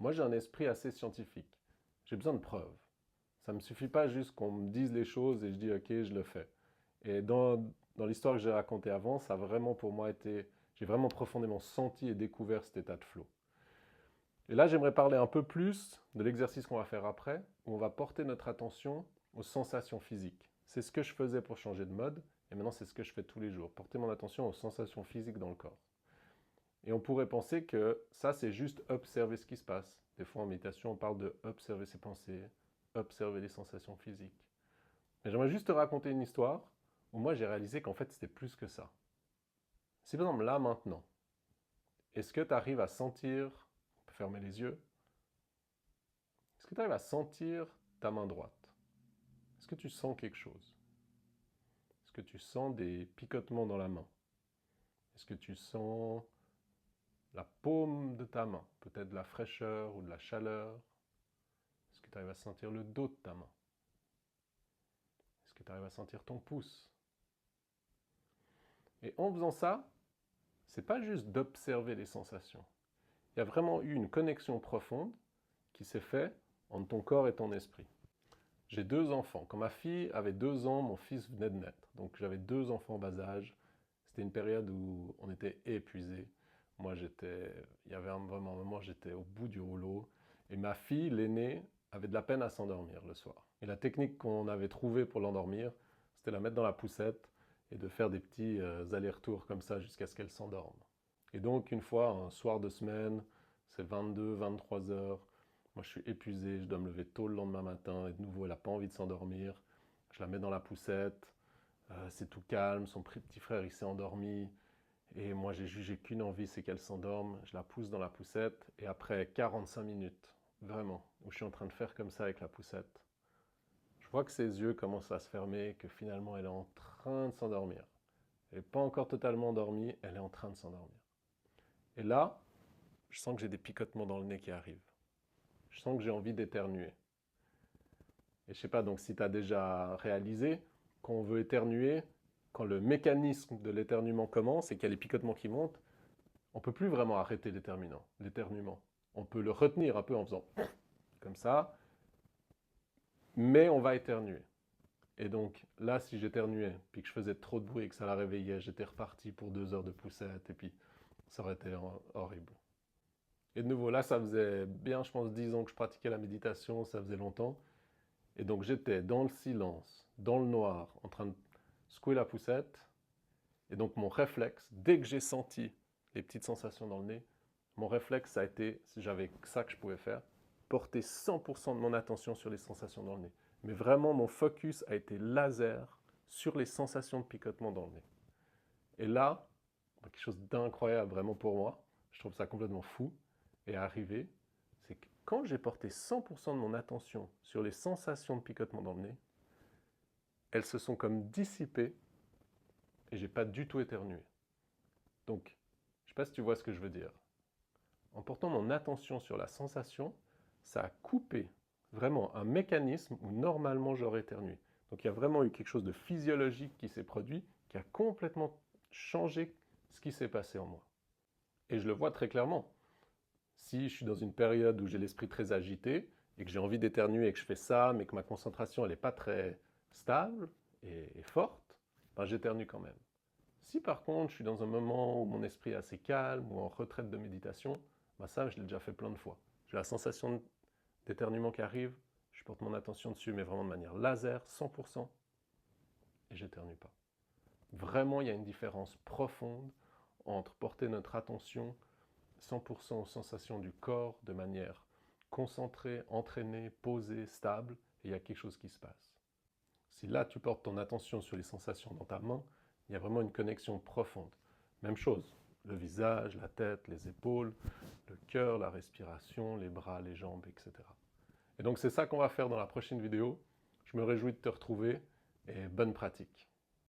Moi, j'ai un esprit assez scientifique. J'ai besoin de preuves. Ça ne me suffit pas juste qu'on me dise les choses et je dis ok, je le fais. Et dans l'histoire que j'ai racontée avant, ça a vraiment pour moi été... J'ai vraiment profondément senti et découvert cet état de flow. Et là, j'aimerais parler un peu plus de l'exercice qu'on va faire après, où on va porter notre attention aux sensations physiques. C'est ce que je faisais pour changer de mode, et maintenant c'est ce que je fais tous les jours. Porter mon attention aux sensations physiques dans le corps. Et on pourrait penser que ça, c'est juste observer ce qui se passe. Des fois en méditation, on parle de observer ses pensées, observer les sensations physiques. Mais j'aimerais juste te raconter une histoire où moi j'ai réalisé qu'en fait c'était plus que ça. Si par exemple là maintenant, est-ce que tu arrives à sentir, on peut fermer les yeux, est-ce que tu arrives à sentir ta main droite? Est-ce que tu sens quelque chose? Est-ce que tu sens des picotements dans la main? Est-ce que tu sens la paume de ta main? Peut-être de la fraîcheur ou de la chaleur? Est-ce que tu arrives à sentir le dos de ta main? Est-ce que tu arrives à sentir ton pouce? Et en faisant ça, c'est pas juste d'observer les sensations. Il y a vraiment eu une connexion profonde qui s'est faite entre ton corps et ton esprit. J'ai 2 enfants. Quand ma fille avait 2 ans, mon fils venait de naître. Donc j'avais 2 enfants en bas âge. C'était une période où on était épuisés. Moi, il y avait vraiment un moment, j'étais au bout du rouleau. Et ma fille, l'aînée, avait de la peine à s'endormir le soir. Et la technique qu'on avait trouvée pour l'endormir, c'était la mettre dans la poussette et de faire des petits allers-retours comme ça jusqu'à ce qu'elle s'endorme. Et donc, une fois, un soir de semaine, c'est 22, 23 heures, moi, je suis épuisé, je dois me lever tôt le lendemain matin, et de nouveau, elle n'a pas envie de s'endormir. Je la mets dans la poussette, c'est tout calme, son petit frère, il s'est endormi, et moi, j'ai jugé qu'une envie, c'est qu'elle s'endorme. Je la pousse dans la poussette, et après 45 minutes, vraiment, où je suis en train de faire comme ça avec la poussette, je vois que ses yeux commencent à se fermer, que finalement, elle est en train de s'endormir. Elle n'est pas encore totalement endormie, elle est en train de s'endormir. Et là, je sens que j'ai des picotements dans le nez qui arrivent. Je sens que j'ai envie d'éternuer. Et je sais pas, donc si tu as déjà réalisé, quand on veut éternuer, quand le mécanisme de l'éternuement commence et qu'il y a les picotements qui montent, on ne peut plus vraiment arrêter l'éternuement. On peut le retenir un peu en faisant comme ça, mais on va éternuer. Et donc là, si j'éternuais, puis que je faisais trop de bruit et que ça la réveillait, j'étais reparti pour 2 heures de poussette, et puis ça aurait été horrible. Et de nouveau, là, ça faisait bien, je pense, 10 ans que je pratiquais la méditation, ça faisait longtemps. Et donc j'étais dans le silence, dans le noir, en train de secouer la poussette. Et donc mon réflexe, dès que j'ai senti les petites sensations dans le nez, mon réflexe, ça a été, si j'avais ça que je pouvais faire, porter 100% de mon attention sur les sensations dans le nez. Mais vraiment, mon focus a été laser sur les sensations de picotement dans le nez. Et là, quelque chose d'incroyable vraiment pour moi, je trouve ça complètement fou, est arrivé, c'est que quand j'ai porté 100% de mon attention sur les sensations de picotement dans le nez, elles se sont comme dissipées et j'ai pas du tout éternué. Donc, je sais pas si tu vois ce que je veux dire. En portant mon attention sur la sensation, ça a coupé vraiment un mécanisme où normalement j'aurais éternué. Donc il y a vraiment eu quelque chose de physiologique qui s'est produit, qui a complètement changé ce qui s'est passé en moi. Et je le vois très clairement. Si je suis dans une période où j'ai l'esprit très agité et que j'ai envie d'éternuer et que je fais ça, mais que ma concentration n'est pas très stable et forte, ben j'éternue quand même. Si par contre je suis dans un moment où mon esprit est assez calme ou en retraite de méditation, ben ça je l'ai déjà fait plein de fois. J'ai la sensation d'éternuement qui arrive, je porte mon attention dessus mais vraiment de manière laser, 100%, et j'éternue pas. Vraiment il y a une différence profonde entre porter notre attention 100% aux sensations du corps de manière concentrée, entraînée, posée, stable, et il y a quelque chose qui se passe. Si là tu portes ton attention sur les sensations dans ta main, il y a vraiment une connexion profonde. Même chose, le visage, la tête, les épaules, le cœur, la respiration, les bras, les jambes, etc. Et donc c'est ça qu'on va faire dans la prochaine vidéo. Je me réjouis de te retrouver et bonne pratique.